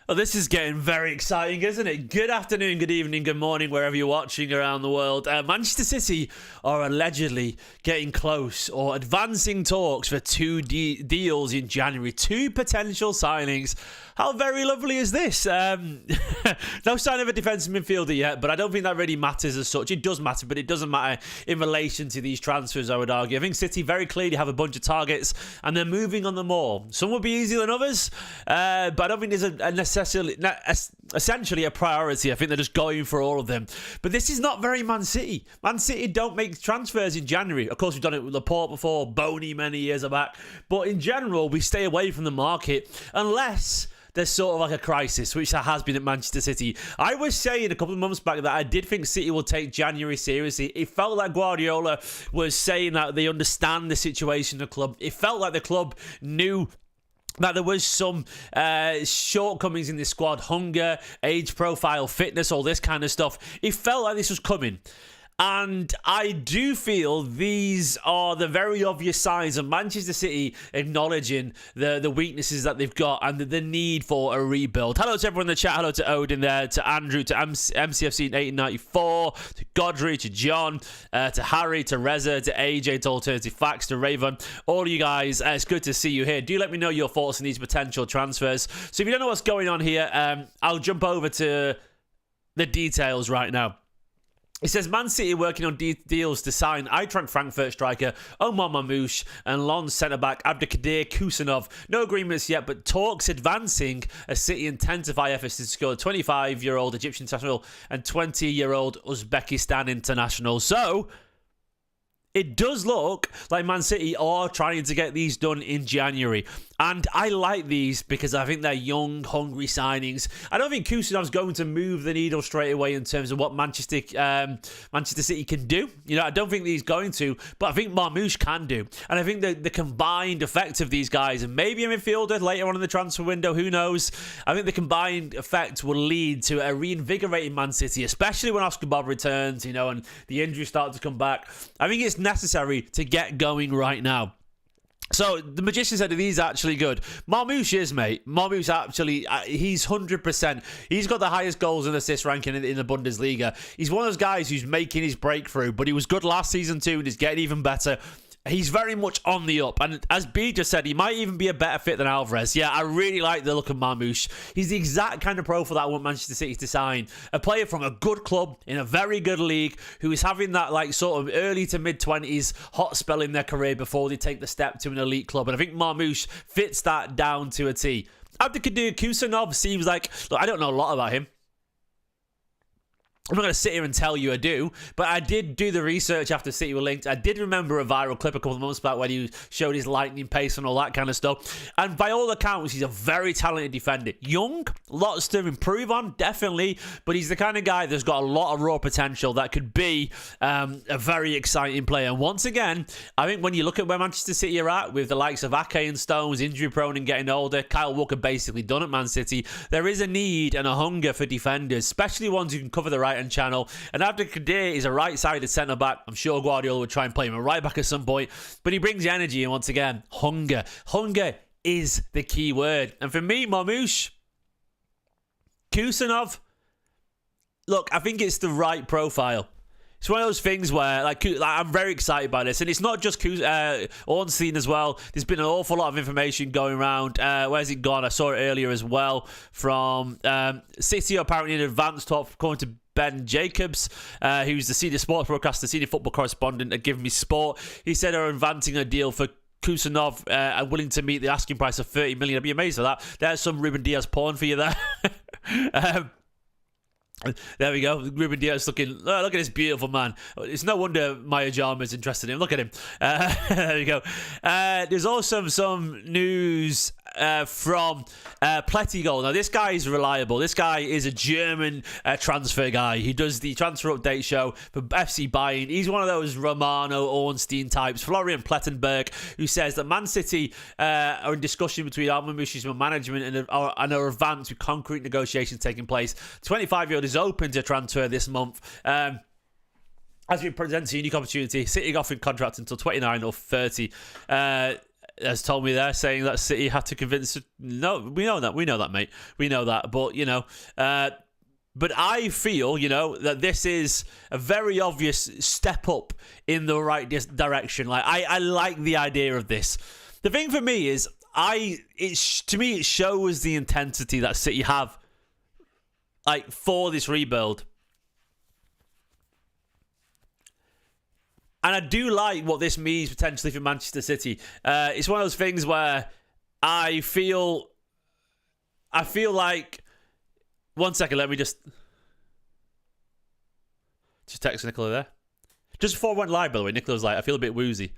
Well, this is getting very exciting, isn't it? Good afternoon, good evening, good morning, wherever you're watching around the world. Manchester City are allegedly getting close or advancing talks for two deals in January. Two potential signings. How very lovely is this? No sign of a defensive midfielder yet, but I don't think that really matters as such. It does matter, but it doesn't matter in relation to these transfers, I would argue. I think City very clearly have a bunch of targets, and they're moving on them all. Some will be easier than others, but I don't think there's essentially a priority. I think they're just going for all of them. But this is not very Man City. Man City don't make transfers in January. Of course, we've done it with Laporte before, Boney many years back. But in general, we stay away from the market unless there's sort of like a crisis, which there has been at Manchester City. I was saying a couple of months back that I did think City will take January seriously. It felt like Guardiola was saying that they understand the situation of the club. It felt like the club knew that there was some shortcomings in the squad, hunger, age profile, fitness, all this kind of stuff. It felt like this was coming. And I do feel these are the very obvious signs of Manchester City acknowledging the weaknesses that they've got and the need for a rebuild. Hello to everyone in the chat. Hello to Odin there, to Andrew, to MCFC in 1894, to Godry, to John, to Harry, to Reza, to AJ, to Alternative Facts, to Raven. All of you guys, it's good to see you here. Do let me know your thoughts on these potential transfers. So if you don't know what's going on here, I'll jump over to the details right now. It says Man City working on deals to sign Eintracht Frankfurt striker Omar Marmoush and Lens centre-back Abdukodir Khusanov. No agreements yet, but talks advancing as City intensify efforts to secure 25-year-old Egyptian international and 20-year-old Uzbekistan international. So it does look like Man City are trying to get these done in January. And I like these because I think they're young, hungry signings. I don't think Khusanov's going to move the needle straight away in terms of what Manchester City can do. You know, I don't think he's going to, but I think Marmoush can do. And I think the combined effect of these guys, and maybe a midfielder later on in the transfer window, who knows? I think the combined effect will lead to a reinvigorating Man City, especially when Oscar Bob returns, you know, and the injuries start to come back. I think it's necessary to get going right now. So, the Magician said, are these actually good? Marmoush is, mate. Marmoush actually, he's 100%. He's got the highest goals and assist ranking in the Bundesliga. He's one of those guys who's making his breakthrough, but he was good last season too, and he's getting even better. He's very much on the up. And as B just said, he might even be a better fit than Alvarez. Yeah, I really like the look of Marmoush. He's the exact kind of profile that I want Manchester City to sign. A player from a good club in a very good league who is having that like sort of early to mid-20s hot spell in their career before they take the step to an elite club. And I think Marmoush fits that down to a T. Abdukodir Khusanov seems like... Look, I don't know a lot about him. I'm not going to sit here and tell you I do, but I did do the research after City were linked. I did remember a viral clip a couple of months back when he showed his lightning pace and all that kind of stuff. And by all accounts, he's a very talented defender. Young, lots to improve on, definitely, but he's the kind of guy that's got a lot of raw potential that could be a very exciting player. And once again, I think when you look at where Manchester City are at, with the likes of Ake and Stones, injury-prone and getting older, Kyle Walker basically done at Man City, there is a need and a hunger for defenders, especially ones who can cover the right channel. And Abdukodir is a right-sided centre-back. I'm sure Guardiola would try and play him a right-back at some point, but he brings energy, and once again, hunger. Hunger is the key word. And for me, Marmoush, Khusanov, look, I think it's the right profile. It's one of those things where, like I'm very excited by this. And it's not just Ornstein as well. There's been an awful lot of information going around. Where's it gone? I saw it earlier as well from City, apparently in advance talk, according to Ben Jacobs, who's the senior sports broadcaster, senior football correspondent at Give Me Sport. He said they're advancing a deal for Khusanov and willing to meet the asking price of 30 million. I'd be amazed at that. There's some Ruben Diaz porn for you there. There we go. Ruben Diaz looking. Look at this beautiful man. It's no wonder Maya Jarman's interested in him. Look at him. There you go. There's also some news from Plettigol. Now, this guy is reliable. This guy is a German transfer guy. He does the transfer update show for FC Bayern. He's one of those Romano Ornstein types. Florian Plettenberg, who says that Man City are in discussion between Marmoush's management and are advanced with concrete negotiations taking place. 25-year-old is open to transfer this month. As we present a unique opportunity, City offering contracts until 29 or 30. has told me there, saying that City had to convince. No, we know that, mate. We know that, but but I feel, that this is a very obvious step up in the right direction. Like I like the idea of this. The thing for me is, to me it shows the intensity that City have, like, for this rebuild. And I do like what this means potentially for Manchester City. It's one of those things where I feel like... One second, let me just text Nicola there. Just before I went live, by the way, Nicola was like, I feel a bit woozy.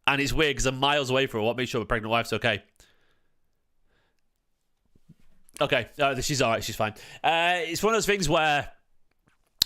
And it's weird because I'm miles away from her. I want to make sure my pregnant wife's okay. Okay, she's all right, she's fine. It's one of those things where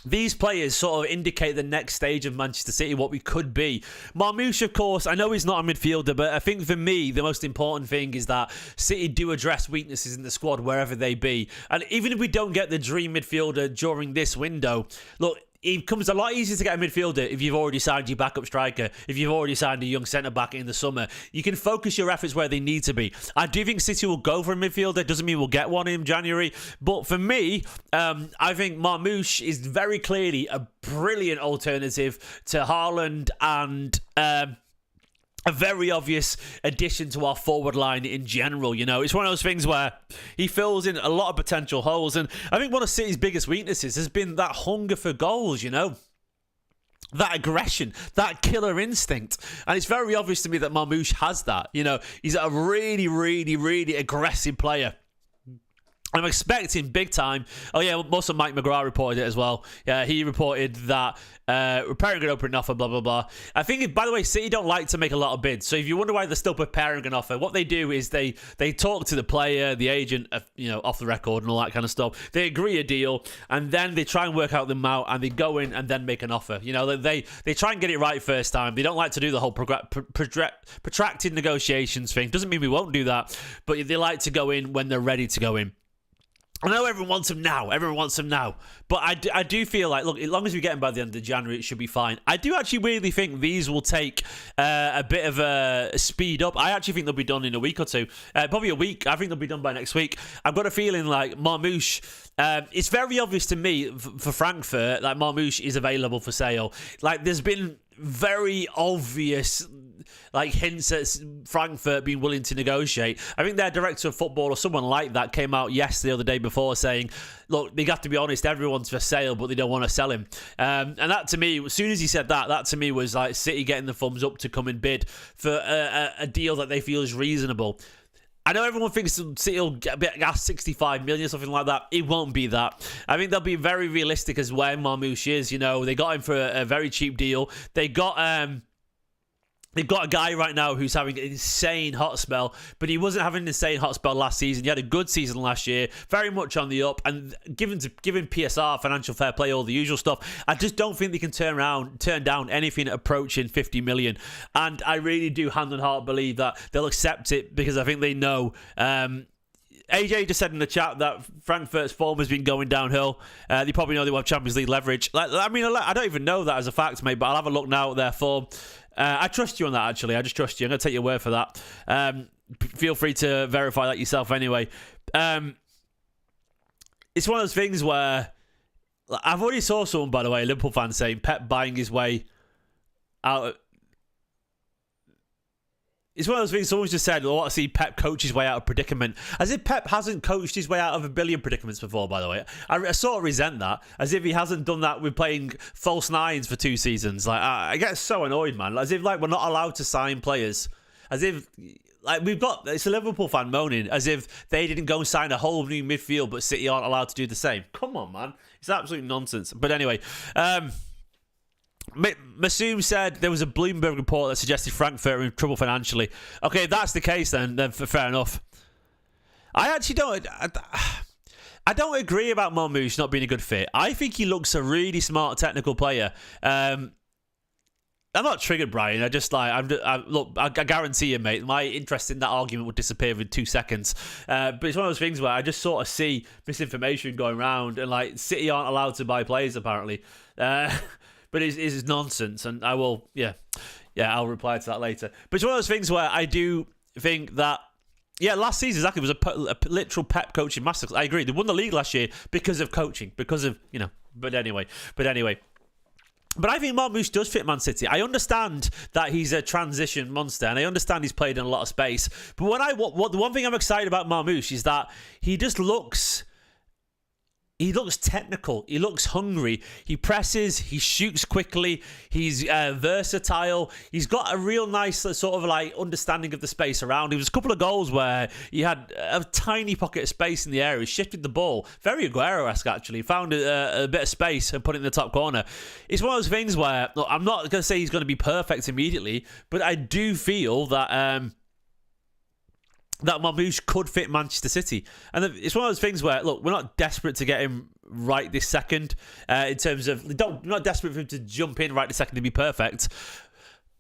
these players sort of indicate the next stage of Manchester City, what we could be. Marmoush, of course, I know he's not a midfielder, but I think for me, the most important thing is that City do address weaknesses in the squad wherever they be. And even if we don't get the dream midfielder during this window, look, it becomes a lot easier to get a midfielder if you've already signed your backup striker, if you've already signed a young centre-back in the summer. You can focus your efforts where they need to be. I do think City will go for a midfielder. Doesn't mean we'll get one in January. But for me, I think Marmoush is very clearly a brilliant alternative to Haaland and... a very obvious addition to our forward line in general. It's one of those things where he fills in a lot of potential holes. And I think one of City's biggest weaknesses has been that hunger for goals, that aggression, that killer instinct. And it's very obvious to me that Marmoush has that. He's a really, really, really aggressive player. I'm expecting big time. Oh, yeah, also Mike McGrath reported it as well. Yeah, he reported that preparing an opening offer, blah, blah, blah. I think, by the way, City don't like to make a lot of bids. So if you wonder why they're still preparing an offer, what they do is they talk to the player, the agent, off the record and all that kind of stuff. They agree a deal, and then they try and work out the amount, and they go in and then make an offer. They try and get it right first time. They don't like to do the whole protracted negotiations thing. Doesn't mean we won't do that, but they like to go in when they're ready to go in. I know everyone wants him now. But I do feel like, look, as long as we get him by the end of January, it should be fine. I do actually really think these will take a bit of a speed up. I actually think they'll be done in a week or two. Probably a week. I think they'll be done by next week. I've got a feeling like Marmoush... it's very obvious to me for Frankfurt, like Marmoush is available for sale. Like, there's been very obvious hints at Frankfurt being willing to negotiate. I think their director of football or someone like that came out yesterday or the day before saying, look, they have to be honest, everyone's for sale, but they don't want to sell him. And that to me, as soon as he said that to me was like City getting the thumbs up to come and bid for a deal that they feel is reasonable. I know everyone thinks City will get 65 million, something like that. It won't be that. I think they'll be very realistic as where Marmoush is. They got him for a very cheap deal. They've got a guy right now who's having an insane hot spell, but he wasn't having an insane hot spell last season. He had a good season last year, very much on the up, and given PSR, financial fair play, all the usual stuff, I just don't think they can turn down anything approaching 50 million. And I really do, hand on heart, believe that they'll accept it because I think they know. AJ just said in the chat that Frankfurt's form has been going downhill. They probably know they will have Champions League leverage. I don't even know that as a fact, mate, but I'll have a look now at their form. I trust you on that, actually. I just trust you. I'm going to take your word for that. Feel free to verify that yourself anyway. It's one of those things where... I've already saw someone, by the way, a Liverpool fan, saying Pep buying his way out... It's one of those things, someone's just said, I want to see Pep coach his way out of predicament. As if Pep hasn't coached his way out of a billion predicaments before, by the way. I sort of resent that. As if he hasn't done that with playing false nines for 2 seasons. I get so annoyed, man. As if, we're not allowed to sign players. As if, it's a Liverpool fan moaning, as if they didn't go and sign a whole new midfield, but City aren't allowed to do the same. Come on, man. It's absolute nonsense. But anyway, Masoom said there was a Bloomberg report that suggested Frankfurt are in trouble financially. Okay, if that's the case, then fair enough. I actually don't... I don't agree about Marmoush not being a good fit. I think he looks a really smart technical player. I'm not triggered, Brian. I guarantee you, mate, my interest in that argument would disappear in 2 seconds. But it's one of those things where I just sort of see misinformation going around, and City aren't allowed to buy players apparently. But it's nonsense, and I will, I'll reply to that later. But it's one of those things where I do think that, yeah, last season exactly was a literal Pep coaching masterclass. I agree. They won the league last year because of coaching, because of, But anyway. But I think Marmoush does fit Man City. I understand that he's a transition monster, and I understand he's played in a lot of space. But the one thing I'm excited about Marmoush is that he just looks... He looks technical. He looks hungry. He presses. He shoots quickly. He's versatile. He's got a real nice sort of like understanding of the space around. There was a couple of goals where he had a tiny pocket of space in the area. He shifted the ball. Very Aguero-esque, actually. Found a bit of space and put it in the top corner. It's one of those things where, look, I'm not going to say he's going to be perfect immediately, but I do feel that... that Marmoush could fit Manchester City. And it's one of those things where, look, we're not desperate to get him right this second in terms of... we're not desperate for him to jump in right this second to be perfect.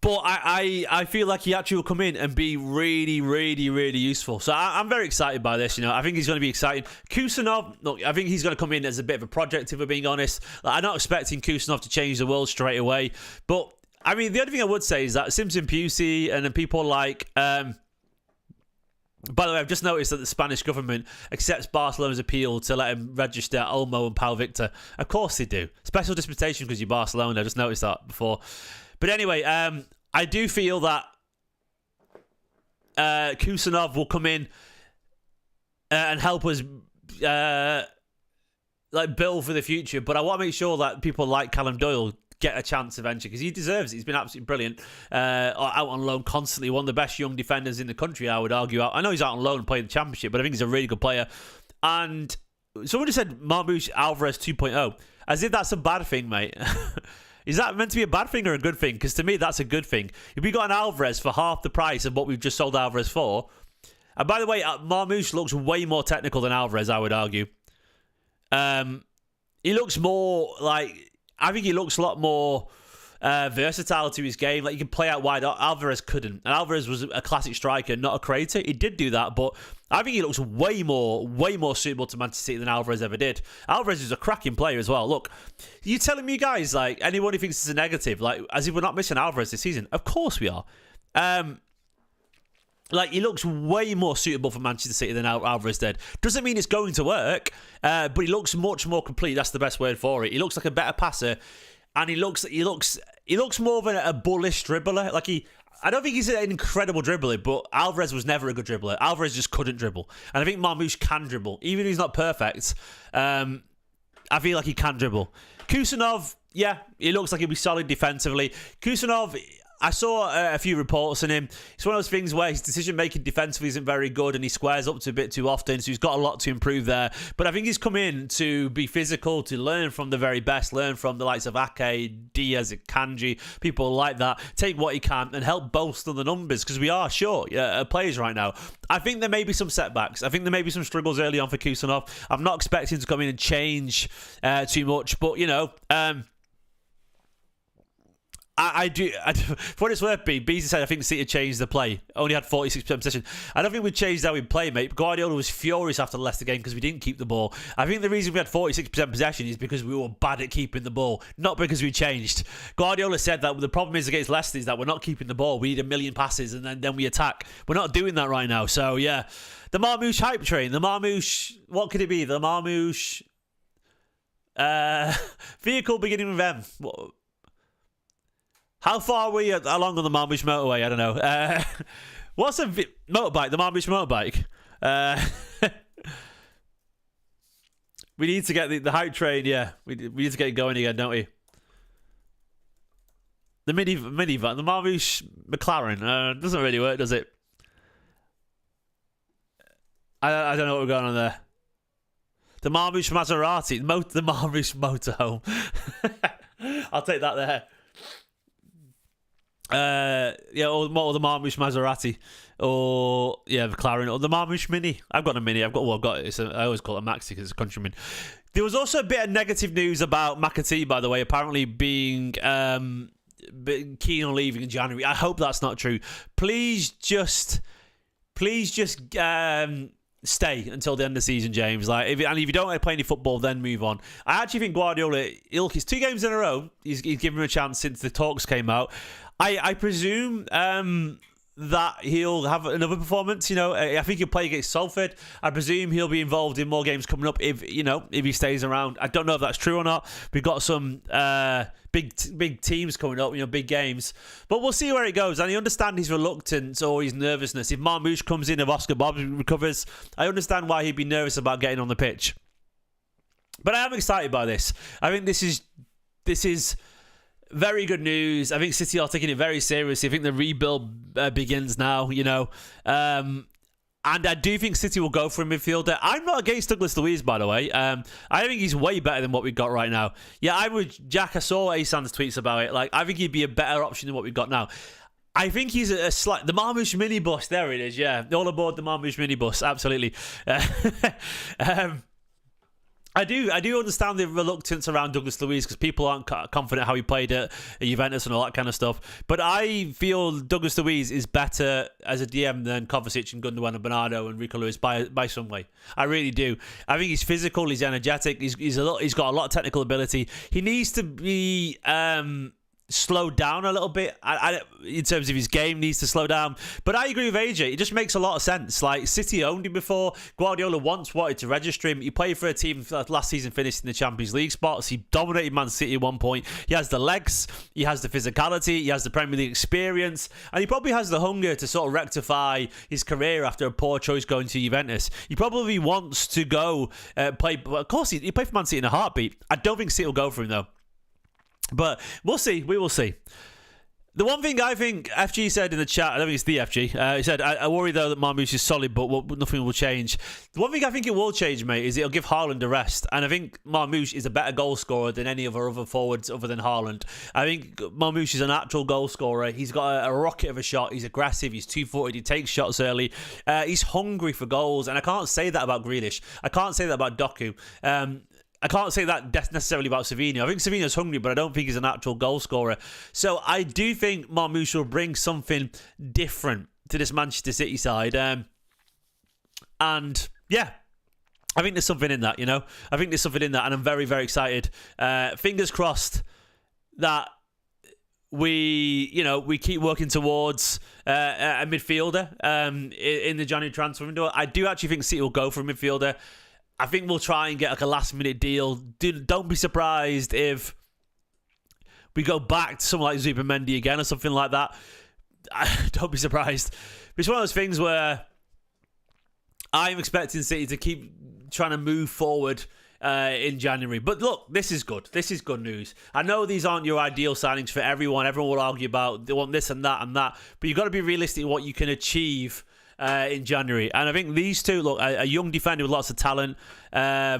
But I feel like he actually will come in and be really, really, really useful. So I'm very excited by this. I think he's going to be exciting. Khusanov, look, I think he's going to come in as a bit of a project, if we're being honest. I'm not expecting Khusanov to change the world straight away. But, I mean, the only thing I would say is that Simpson Pusey and then people like... By the way, I've just noticed that the Spanish government accepts Barcelona's appeal to let him register Olmo and Pau Victor. Of course they do. Special dispensation because you're Barcelona. I just noticed that before. But anyway, I do feel that Khusanov will come in and help us build for the future. But I want to make sure that people like Callum Doyle get a chance eventually, because he deserves it. He's been absolutely brilliant. Out on loan constantly. One of the best young defenders in the country, I would argue. I know he's out on loan and playing the Championship, but I think he's a really good player. And someone just said Marmoush Alvarez 2.0. As if that's a bad thing, mate. Is that meant to be a bad thing or a good thing? Because to me, that's a good thing. If we got an Alvarez for half the price of what we've just sold Alvarez for... And by the way, Marmoush looks way more technical than Alvarez, I would argue. He looks more like... I think he looks a lot more versatile to his game. Like, he can play out wide. Alvarez couldn't. And Alvarez was a classic striker, not a creator. He did do that, but I think he looks way more suitable to Manchester City than Alvarez ever did. Alvarez is a cracking player as well. Look, you telling me, guys, like, anyone who thinks it's a negative, like, as if we're not missing Alvarez this season? Of course we are. Like, he looks way more suitable for Manchester City than Alvarez did. Doesn't mean it's going to work, but he looks much more complete. That's the best word for it. He looks like a better passer, and he looks more of a bullish dribbler. Like, I don't think he's an incredible dribbler, but Alvarez was never a good dribbler. Alvarez just couldn't dribble, and I think Marmoush can dribble, even if he's not perfect. I feel like he can dribble. Khusanov, yeah, he looks like he'll be solid defensively. Khusanov, I saw a few reports on him. It's one of those things where his decision-making defensively isn't very good and he squares up to a bit too often, so he's got a lot to improve there. But I think he's come in to be physical, to learn from the very best, learn from the likes of Ake, Diaz, Kanji, people like that, take what he can and help bolster the numbers, because we are short players right now. I think there may be some setbacks. I think there may be some struggles early on for Khusanov. I'm not expecting to come in and change too much, but, I do. For what it's worth, Beezy said, I think City changed the play. Only had 46% possession. I don't think we changed how we play, mate. Guardiola was furious after the Leicester game because we didn't keep the ball. I think the reason we had 46% possession is because we were bad at keeping the ball, not because we changed. Guardiola said that the problem is against Leicester is that we're not keeping the ball. We need 1 million passes and then we attack. We're not doing that right now. So, yeah. The Marmoush hype train. The Marmoush... What could it be? The Marmoush... vehicle beginning with M. What... How far are we along on the Marmoush motorway? I don't know. What's a motorbike? The Marmoush motorbike? We need to get the hype train, yeah. We need to get it going again, don't we? The minivan, the Marmoush McLaren. Doesn't really work, does it? I don't know what's going on there. The Marmoush Maserati. The Marmoush motorhome. I'll take that there. Or the Marmoush Maserati, or McLaren, or the Marmoush Mini. I've got a Mini. I always call it a Maxi because it's a Countryman. There was also a bit of negative news about McAtee, by the way, apparently being keen on leaving in January. I hope that's not true. Please just stay until the end of the season, James. If you don't play any football, then move on. I actually think Guardiola, look, it's 2 games in a row. He's given him a chance since the talks came out. I presume that he'll have another performance. You know, I think he'll play against Salford. I presume he'll be involved in more games coming up if he stays around. I don't know if that's true or not. We've got some big teams coming up, big games, but we'll see where it goes. And I understand his reluctance or his nervousness. If Marmoush comes in, if Oscar Bob recovers, I understand why he'd be nervous about getting on the pitch. But I am excited by this. I think this is very good news. I think City are taking it very seriously. I think the rebuild begins now, and I do think City will go for a midfielder. I'm not against Douglas Luiz, by the way. I think he's way better than what we've got right now. Yeah, Jack, I saw Asan's tweets about it. Like, I think he'd be a better option than what we've got now. I think he's the Marmoush minibus. There it is, yeah. All aboard the Marmoush minibus, absolutely. I do understand the reluctance around Douglas Luiz because people aren't confident how he played at Juventus and all that kind of stuff. But I feel Douglas Luiz is better as a DM than Kovacic and Gundogan and Bernardo and Rico Lewis by some way. I really do. I think he's physical, he's energetic, he's got a lot of technical ability. He needs to be slowed down a little bit in terms of his game, needs to slow down. But I agree with AJ, it just makes a lot of sense. Like, City owned him before. Guardiola once wanted to register him. He played for a team that last season finished in the Champions League spots. He dominated Man City at one point. He has the legs, he has the physicality, he has the Premier League experience, and he probably has the hunger to sort of rectify his career after a poor choice going to Juventus. He probably wants to go play. Of course, he played for Man City in a heartbeat. I don't think City will go for him though. But we'll see. We will see. The one thing I think FG said in the chat, I don't think it's the FG, he said, I worry though that Marmoush is solid, but nothing will change. The one thing I think it will change, mate, is it'll give Haaland a rest. And I think Marmoush is a better goal scorer than any of our other forwards other than Haaland. I think Marmoush is a natural goal scorer. He's got a rocket of a shot. He's aggressive. He's 2-footed. He takes shots early. He's hungry for goals. And I can't say that about Grealish. I can't say that about Doku. I can't say that necessarily about Savino. I think Savino's hungry, but I don't think he's a natural goal scorer. So I do think Marmoush will bring something different to this Manchester City side. And yeah, I think there's something in that, I think there's something in that, and I'm very, very excited. Fingers crossed that we keep working towards a midfielder in the January transfer window. I do actually think City will go for a midfielder. I think we'll try and get like a last-minute deal. Don't be surprised if we go back to someone like Zubimendi again or something like that. Don't be surprised. It's one of those things where I'm expecting City to keep trying to move forward in January. But look, this is good. This is good news. I know these aren't your ideal signings for everyone. Everyone will argue about they want this and that and that. But you've got to be realistic in what you can achieve in January. And I think these two, look, a young defender with lots of talent. I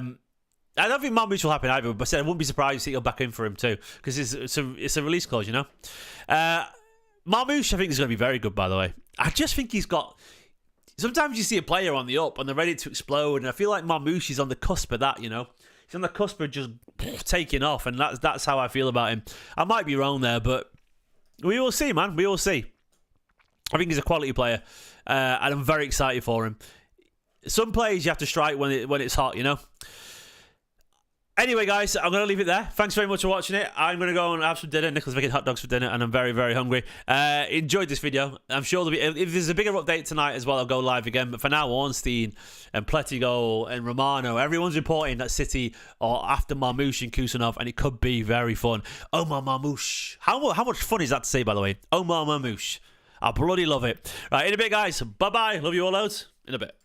don't think Marmoush will happen either, but I wouldn't be surprised to see he'll back in for him too, because it's a release clause, Marmoush, I think, is going to be very good, by the way. I just think he's got... Sometimes you see a player on the up and they're ready to explode, and I feel like Marmoush is on the cusp of that, He's on the cusp of just taking off, and that's how I feel about him. I might be wrong there, but we will see, man. We will see. I think he's a quality player, and I'm very excited for him. Some players you have to strike when it's hot, Anyway, guys, I'm going to leave it there. Thanks very much for watching it. I'm going to go and have some dinner. Nicholas making hot dogs for dinner, and I'm very, very hungry. Enjoyed this video. I'm sure if there's a bigger update tonight as well, I'll go live again. But for now, Ornstein and Pletigol and Romano, everyone's reporting that City are after Marmoush and Khusanov, and it could be very fun. Omar Marmoush. How much fun is that to say, by the way? Omar Marmoush. I bloody love it. Right, in a bit, guys. Bye-bye. Love you all loads. In a bit.